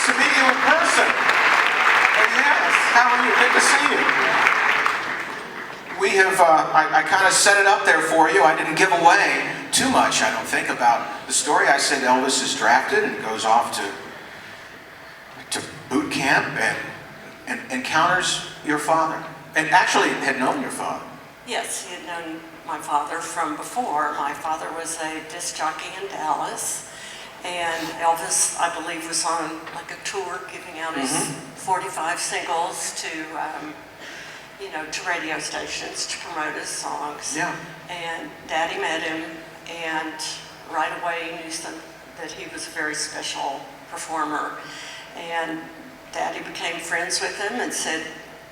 to meet you in person. And yes, how are you? Good to see you. We have, I kind of set it up there for you. I didn't give away too much, I don't think, about the story. I said Elvis is drafted and goes off to boot camp and encounters your father. And actually had known your father. Yes, he had known my father from before. My father was a disc jockey in Dallas, and Elvis, I believe, was on like a tour giving out his 45 singles to, to radio stations to promote his songs. Yeah. And Daddy met him, and right away knew that he was a very special performer. And Daddy became friends with him and said,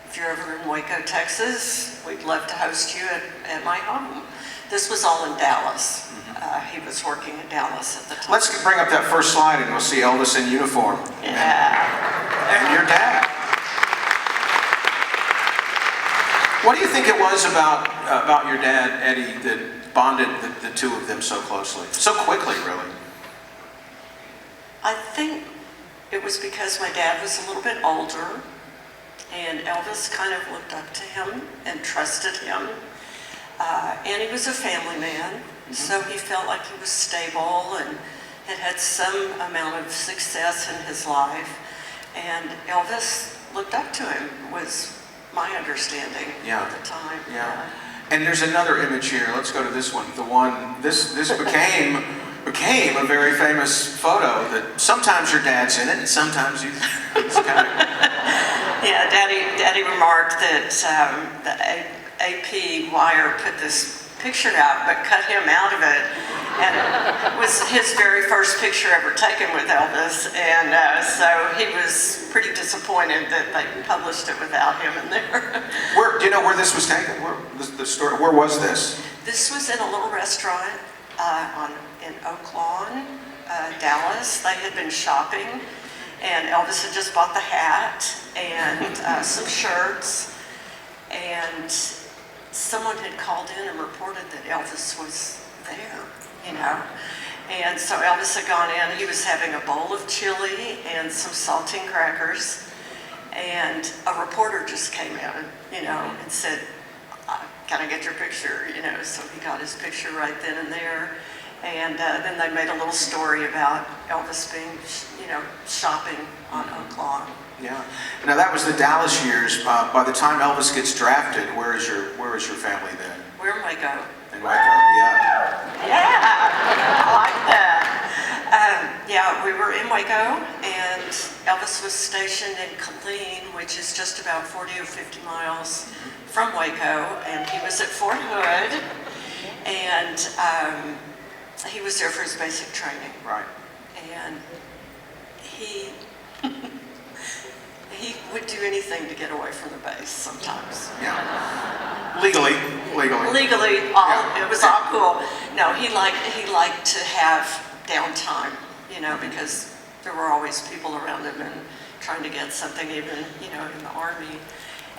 if you're ever in Waco, Texas, we'd love to host you at my home. This was all in Dallas. He was working in Dallas at the time. Let's bring up that first slide and we'll see Elvis in uniform. Yeah. And your dad. What do you think it was about your dad, Eddie, that bonded the two of them so closely? So quickly, really? I think it was because my dad was a little bit older, and Elvis kind of looked up to him and trusted him. And he was a family man, so he felt like he was stable and had some amount of success in his life. And Elvis looked up to him, was my understanding at the time. Yeah. And there's another image here. Let's go to this one. The one, this became a very famous photo that sometimes your dad's in it and sometimes he's kind of... Yeah, Daddy remarked that the AP wire put this picture out but cut him out of it. And it was his very first picture ever taken with Elvis. And so he was pretty disappointed that they published it without him in there. Do you know where this was taken? Where was this? This was in a little restaurant in Oak Lawn, Dallas. They had been shopping. And Elvis had just bought the hat and some shirts, and someone had called in and reported that Elvis was there, And so Elvis had gone in, he was having a bowl of chili and some saltine crackers, and a reporter just came in, and said, can I get your picture, So he got his picture right then and there. And then they made a little story about Elvis being, shopping on Oak Lawn. Yeah. Now that was the Dallas years. By the time Elvis gets drafted, where is your family then? We're in Waco. In Waco, yeah. Yeah, I like that. We were in Waco, and Elvis was stationed in Killeen, which is just about 40 or 50 miles from Waco, and he was at Fort Hood, and he was there for his basic training. Right. And he would do anything to get away from the base sometimes. Yeah. Legally. It was all cool. No, he liked to have downtime, because there were always people around him and trying to get something even, in the Army.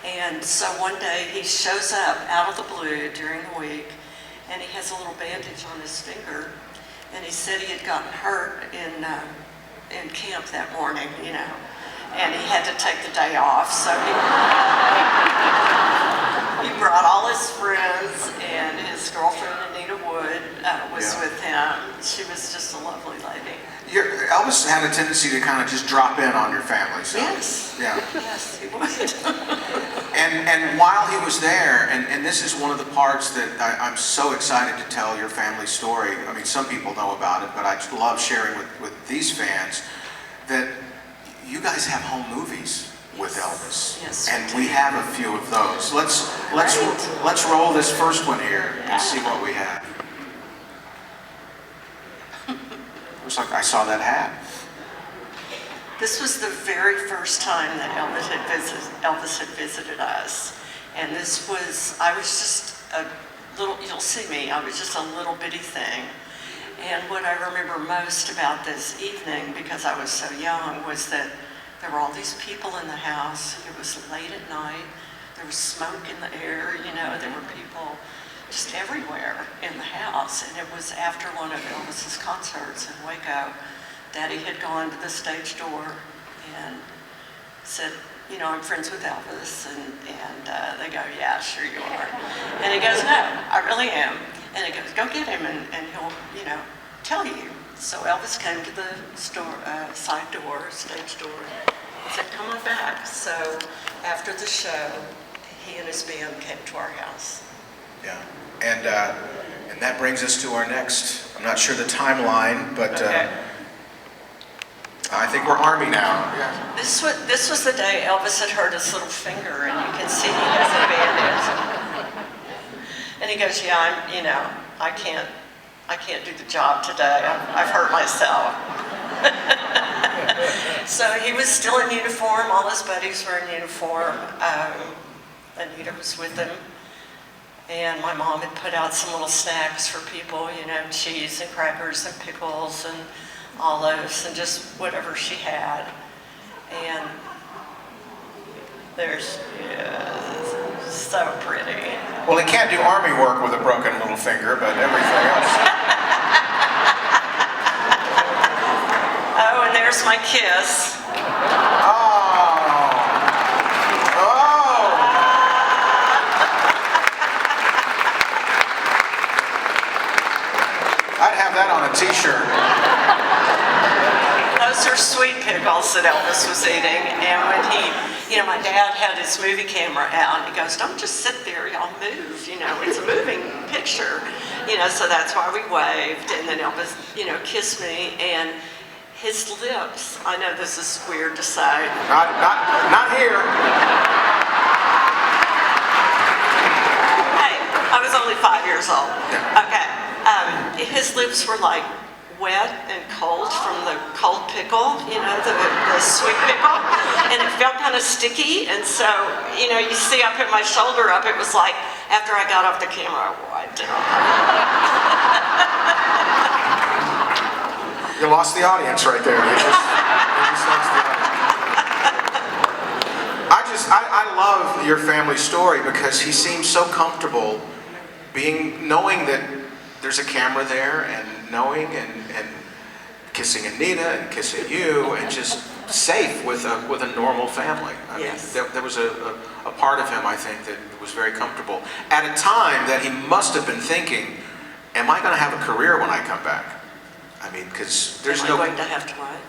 And so one day he shows up out of the blue during the week, and he has a little bandage on his finger, and he said he had gotten hurt in camp that morning, and he had to take the day off, so he brought all his friends, and his girlfriend Anita Wood was with him. She was just a lovely lady. Elvis had a tendency to kind of just drop in on your family. So. Yes. Yeah. Yes, he would. And while he was there, and this is one of the parts that I'm so excited to tell your family story. I mean, some people know about it, but I just love sharing with these fans that you guys have home movies with Elvis. Yes. And we have a few of those. Let's roll this first one here and see what we have. Looks like I saw that hat. This was the very first time that Elvis had visited us. And I was just a little, you'll see me, I was just a little bitty thing. And what I remember most about this evening, because I was so young, was that there were all these people in the house. It was late at night. There was smoke in the air, there were people just everywhere in the house. And it was after one of Elvis's concerts in Waco. Daddy had gone to the stage door, and said, you know, I'm friends with Elvis, and they go, yeah, sure you are. And he goes, no, I really am. And he goes, go get him, and he'll, you know, tell you. So Elvis came to the store, side door, stage door, and said, come on back. So after the show, he and his band came to our house. Yeah, and that brings us to our next, I'm not sure the timeline, but Okay. I think we're Army now. Yeah. This was the day Elvis had hurt his little finger, and you can see he has a bandage. And he goes, yeah, I can't do the job today. I've hurt myself. So he was still in uniform. All his buddies were in uniform. Anita was with him. And my mom had put out some little snacks for people, cheese and crackers and pickles and olives and just whatever she had. And there's, so pretty. Well, he can't do Army work with a broken little finger, but everything else. Oh, and there's my kiss. I'd have that on a t-shirt. Those are sweet pickles that Elvis was eating. And when my dad had his movie camera out, he goes, don't just sit there, y'all move, it's a moving picture. So that's why we waved. And then Elvis, kissed me, and his lips, I know this is weird to say. Not here. Hey, I was only 5 years old. Okay. His lips were like wet and cold from the cold pickle, the sweet pickle, and it felt kind of sticky. And so, you see, I put my shoulder up. It was like after I got off the camera, I wiped it off. You lost the audience right there. You just lost the audience. I love your family story because he seems so comfortable knowing that there's a camera there, and knowing and kissing Anita and kissing you, and just safe with a normal family. I mean, there was a part of him, I think, that was very comfortable at a time that he must have been thinking, am I going to have a career when I come back? I mean, because there's Am I going to have to what?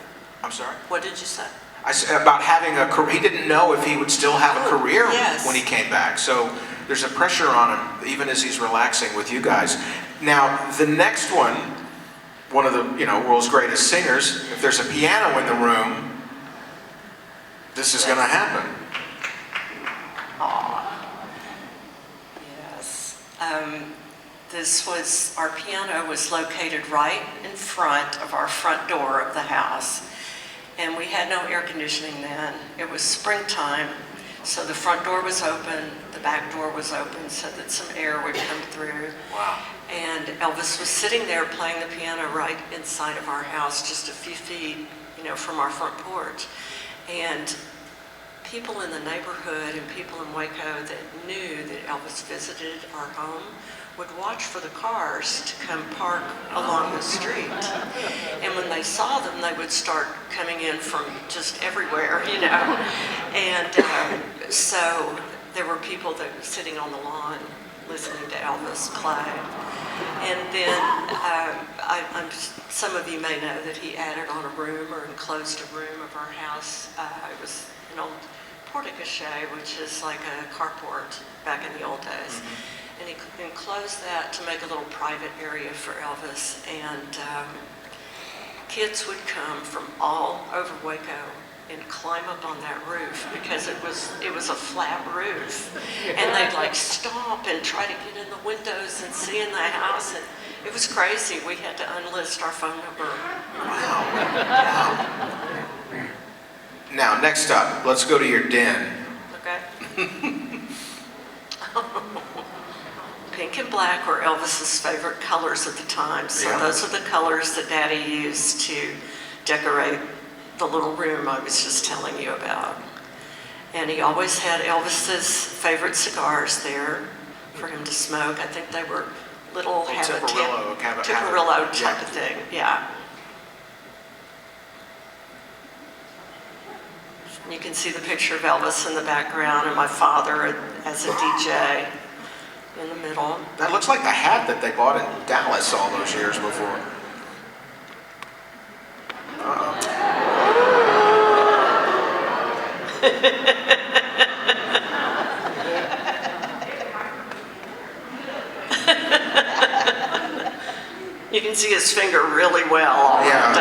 I'm sorry? What did you say? I said about having a career. He didn't know if he would still have a career when he came back. So there's a pressure on him, even as he's relaxing with you guys. Now, the next one of the world's greatest singers, if there's a piano in the room, this is going to happen. Aww. Yes. Our piano was located right in front of our front door of the house. And we had no air conditioning then. It was springtime, so the front door was open, the back door was open so that some air would come through. Wow. And Elvis was sitting there playing the piano right inside of our house, just a few feet, from our front porch. And people in the neighborhood and people in Waco that knew that Elvis visited our home would watch for the cars to come park along the street. And when they saw them, they would start coming in from just everywhere, And so there were people that were sitting on the lawn listening to Elvis play. And then some of you may know that he added on a room or enclosed a room of our house. It was an old porte-cochere, which is like a carport back in the old days. Mm-hmm. And he enclosed that to make a little private area for Elvis. And kids would come from all over Waco and climb up on that roof because it was a flat roof. And they'd like stomp and try to get in the windows and see in the house. And it was crazy. We had to unlist our phone number. Wow. Now, next up, let's go to your den. Okay. Pink and black were Elvis's favorite colors at the time, so those are the colors that Daddy used to decorate the little room I was just telling you about. And he always had Elvis's favorite cigars there for him to smoke. I think they were little Tiparillo type of thing, yeah. You can see the picture of Elvis in the background and my father as a DJ in the middle. That looks like the hat that they bought in Dallas all those years before. Uh-oh. You can see his finger really well. Yeah.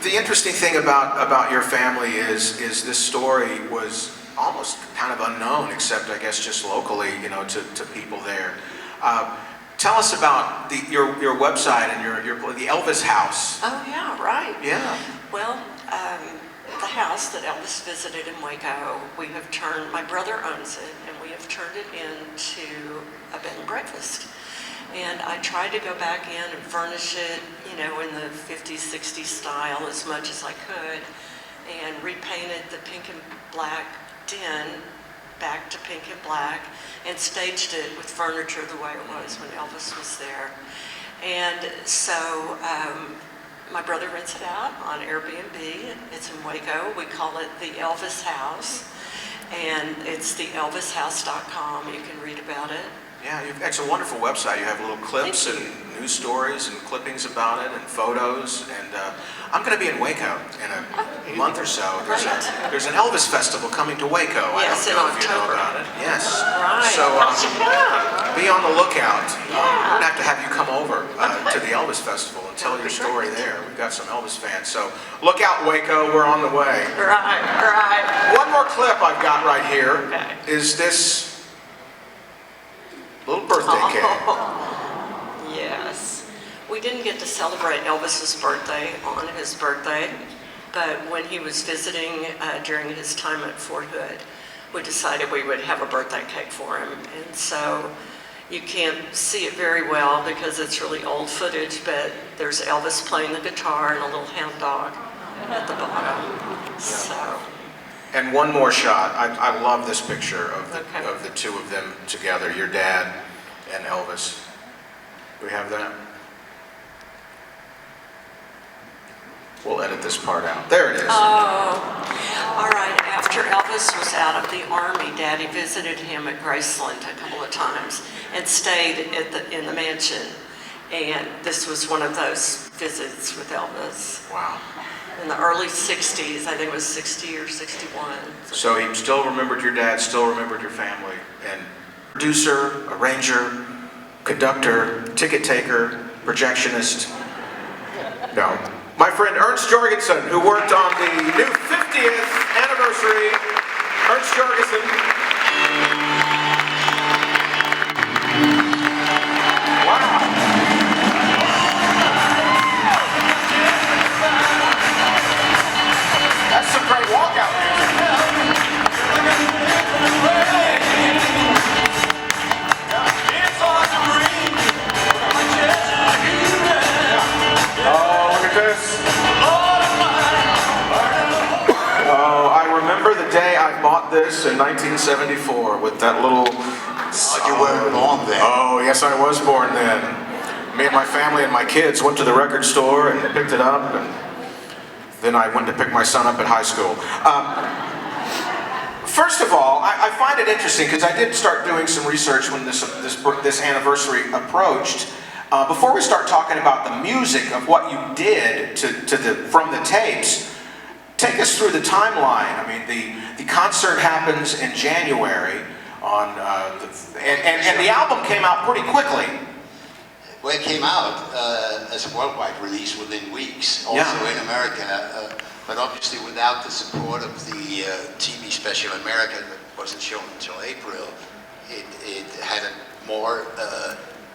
The interesting thing about your family is this story was almost kind of unknown, except I guess just locally, you know, to people there. Tell us about your website and the Elvis House. Oh yeah, right. Yeah. Well, the house that Elvis visited in Waco, we have turned, my brother owns it, and we have turned it into a bed and breakfast. And I tried to go back in and furnish it, you know, in the 50s, 60s style as much as I could, and repainted the pink and black den back to pink and black, and staged it with furniture the way it was when Elvis was there. And so my brother rents it out on Airbnb. It's in Waco. We call it the Elvis House, and it's the elvishouse.com. You can read about it. Yeah, it's a wonderful website. You have little clips and news stories and clippings about it and photos. And I'm going to be in Waco in a month or so. There's an Elvis festival coming to Waco. Yes, I don't know in if you know October. about it. Yes. Right. So be on the lookout. Yeah. We're going to have to have you come over to the Elvis Festival and tell your story there. We've got some Elvis fans. So look out, Waco. We're on the way. Right. One more clip I've got right here is Okay. this little birthday cake. Yes. We didn't get to celebrate Elvis's birthday on his birthday, but when he was visiting during his time at Fort Hood, we decided we would have a birthday cake for him. And so you can't see it very well because it's really old footage, but there's Elvis playing the guitar and a little hound dog at the bottom. So. And one more shot. I love this picture of Okay. the two of them together, your dad and Elvis. Do we have that? We'll edit this part out. There it is. Oh, all right. After Elvis was out of the Army, Daddy visited him at Graceland a couple of times and stayed in the mansion. And this was one of those visits with Elvis. Wow. In the early 60s, I think it was 60 or 61. So he still remembered your dad, still remembered your family. And producer, arranger, conductor, ticket taker, projectionist. No. My friend Ernst Jorgensen, who worked on the new 50th anniversary. Ernst Jorgensen. Wow. That's some great walkout music. Oh, look at this. Oh, I remember the day I bought this in 1974 with that little... Oh, you weren't born then. Oh, yes, I was born then. Me and my family and my kids went to the record store and picked it up, and then I went to pick my son up at high school. First of all, I find it interesting because I did start doing some research when this anniversary approached. Before we start talking about the music of what you did from the tapes, take us through the timeline. I mean, the concert happens in January, and the album came out pretty quickly. Well, it came out as a worldwide release within weeks, also in America, but obviously without the support of the TV special America that wasn't shown until April, it had a more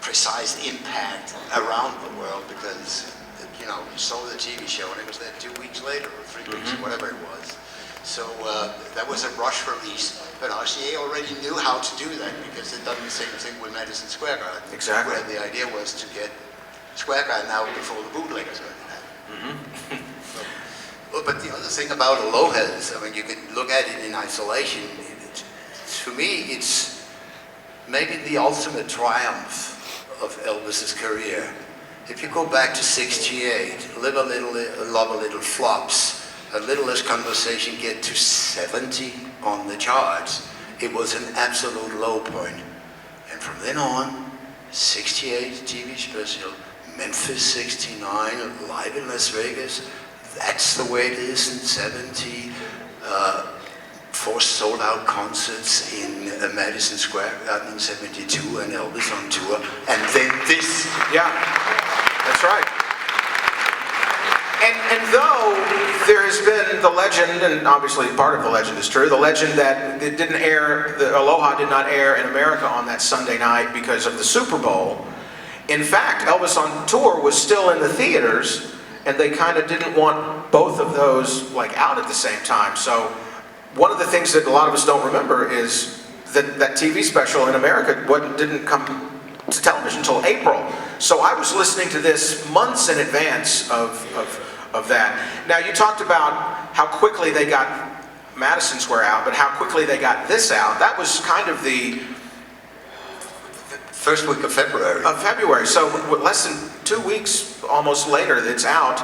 precise impact around the world because, you know, you saw the TV show and it was there 2 weeks later or 3 weeks, whatever it was. So that was a rush release, but RCA already knew how to do that because they'd done the same thing with Madison Square Garden. Exactly. Where the idea was to get Square Garden out before the bootleggers got it out. But the other thing about Aloha is, I mean, you could look at it in isolation. To me, it's maybe the ultimate triumph of Elvis's career. if you go back to 68, Live a Little, Love a Little flops, A Little Less Conversation get to 70 on the charts. It was an absolute low point. And from then on, 68 TV special, Memphis 69, Live in Las Vegas, That's the Way It Is in 70, 4 sold-out concerts in Madison Square Garden in 72, and Elvis on tour, and then this. Yeah, that's right. And though there has been the legend, and obviously part of the legend is true, the legend that it didn't air, the Aloha did not air in America on that Sunday night because of the Super Bowl. In fact, Elvis on tour was still in the theaters, and they kind of didn't want both of those like out at the same time. So one of the things that a lot of us don't remember is that that TV special in America didn't come to television until April. So I was listening to this months in advance of that. Now, you talked about how quickly they got Madison Square out, but how quickly they got this out. That was kind of the first week of February. So less than 2 weeks almost later it's out.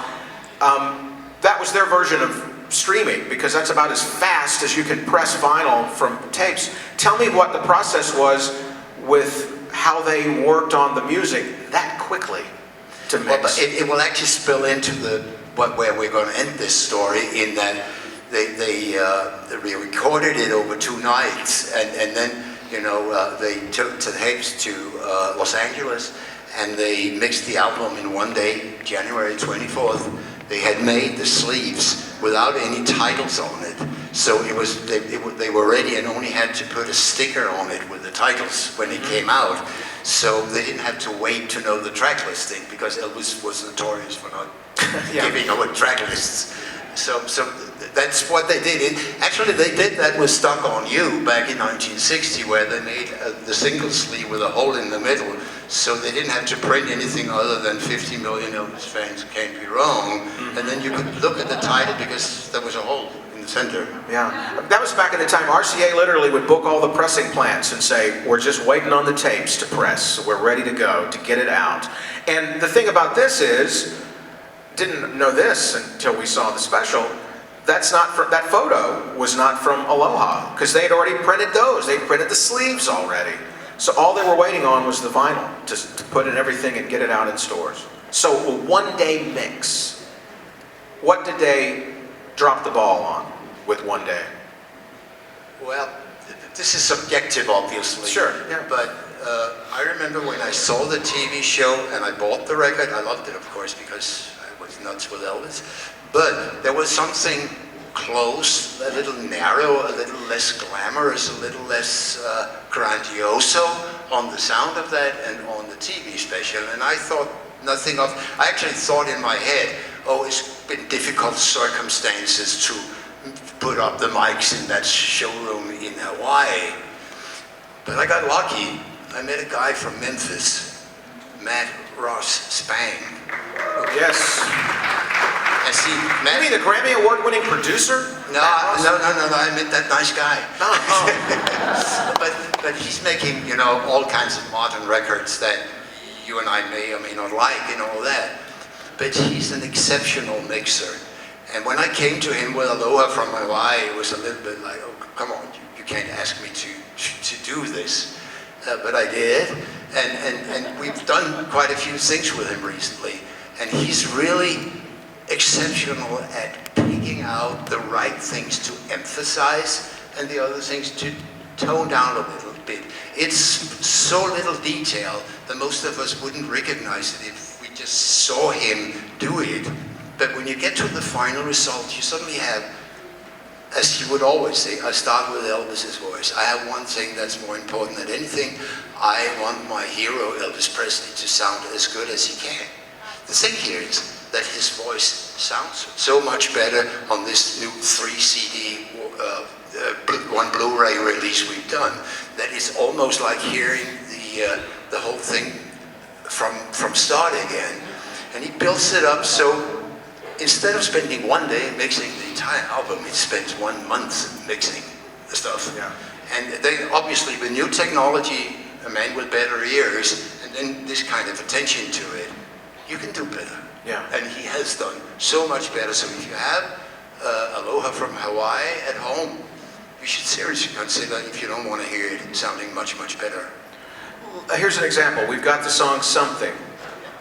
That was their version of streaming, because that's about as fast as you can press vinyl from tapes. Tell me what the process was with how they worked on the music that quickly to mix. Well, but it will actually spill into where we're going to end this story, in that they recorded it over 2 nights, and then they took the tapes to Los Angeles, and they mixed the album in 1 day, January 24th. They had made the sleeves without any titles on it, so they were ready and only had to put a sticker on it with the titles when it came out. So they didn't have to wait to know the track listing, because Elvis was notorious for not giving away track lists. So that's what they did. Actually, they did that with Stuck on You back in 1960, where they made the single sleeve with a hole in the middle, so they didn't have to print anything other than 50 million Elvis fans can't be wrong, and then you could look at the title because there was a hole in the center. Yeah, that was back in the time RCA literally would book all the pressing plants and say, we're just waiting on the tapes to press, so we're ready to go to get it out. And the thing about this is, didn't know this until we saw the special, that photo was not from Aloha, because they had already printed those. They printed the sleeves already. So all they were waiting on was the vinyl to put in everything and get it out in stores. So a 1 day mix. What did they drop the ball on with 1 day? Well, this is subjective, obviously. Sure, yeah. But I remember when I saw the TV show and I bought the record. I loved it, of course, because I was nuts with Elvis. But there was something close, a little narrow, a little less glamorous, a little less grandioso on the sound of that and on the TV special. And I thought nothing of, I actually thought in my head, oh, it's been difficult circumstances to put up the mics in that showroom in Hawaii. But I got lucky. I met a guy from Memphis, Matt Ross Spang. Yes. And see, You mean the Grammy Award-winning producer? No, I met that nice guy. Oh. But he's making, all kinds of modern records that you and I may or may not like and all that. But he's an exceptional mixer. And when I came to him with Aloha from Hawaii, it was a little bit like, oh, come on, you can't ask me to do this. But I did. And we've done quite a few things with him recently. And he's really exceptional at picking out the right things to emphasize and the other things to tone down a little bit. It's so little detail that most of us wouldn't recognize it if we just saw him do it. But when you get to the final result, you suddenly have, as he would always say, I start with Elvis's voice. I have one thing that's more important than anything. I want my hero, Elvis Presley, to sound as good as he can. The thing here is that his voice sounds so much better on this new 3 CD, 1 Blu-ray release we've done, that it's almost like hearing the whole thing from start again. And he builds it up so instead of spending 1 day mixing the entire album, he spends 1 month mixing the stuff. Yeah. And then obviously with new technology, a man with better ears, and then this kind of attention to it, you can do better. Yeah. And he has done so much better. So if you have Aloha from Hawaii at home, you should seriously consider, if you don't want to hear it, sounding much, much better. Here's an example. We've got the song Something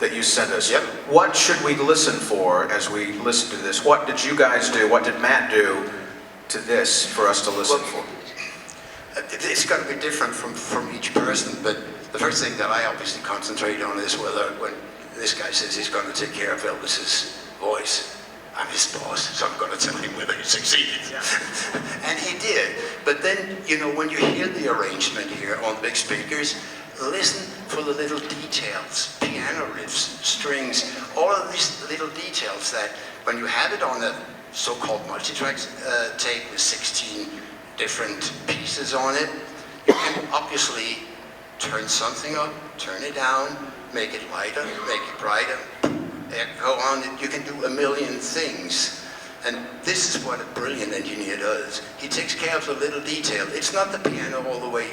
that you sent us. Yep. What should we listen for as we listen to this? What did you guys do? What did Matt do to this for us to listen for? It's going to be different from each person, but the first thing that I obviously concentrate on is whether when this guy says he's going to take care of Elvis's voice, I'm his boss, so I'm going to tell him whether he succeeded. And he did. But then, you know, when you hear the arrangement here on big speakers, listen for the little details, piano riffs, strings, all of these little details that when you have it on a so-called multi-track tape with 16 different pieces on it, you can obviously turn something up, turn it down, make it lighter, make it brighter, echo on it. You can do a million things. And this is what a brilliant engineer does. He takes care of the little detail. It's not the piano all the way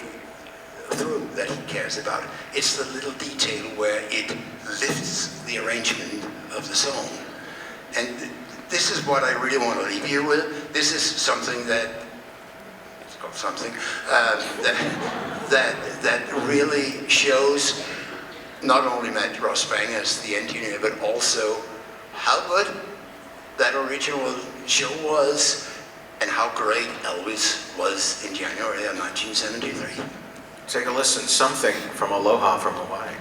through that he cares about. It's the little detail where it lifts the arrangement of the song. And this is what I really want to leave you with. This is something that, it's called something, that really shows not only Matt Rossbang as the engineer, but also how good that original show was and how great Elvis was in January of 1973. Take a listen. Something from Aloha from Hawaii.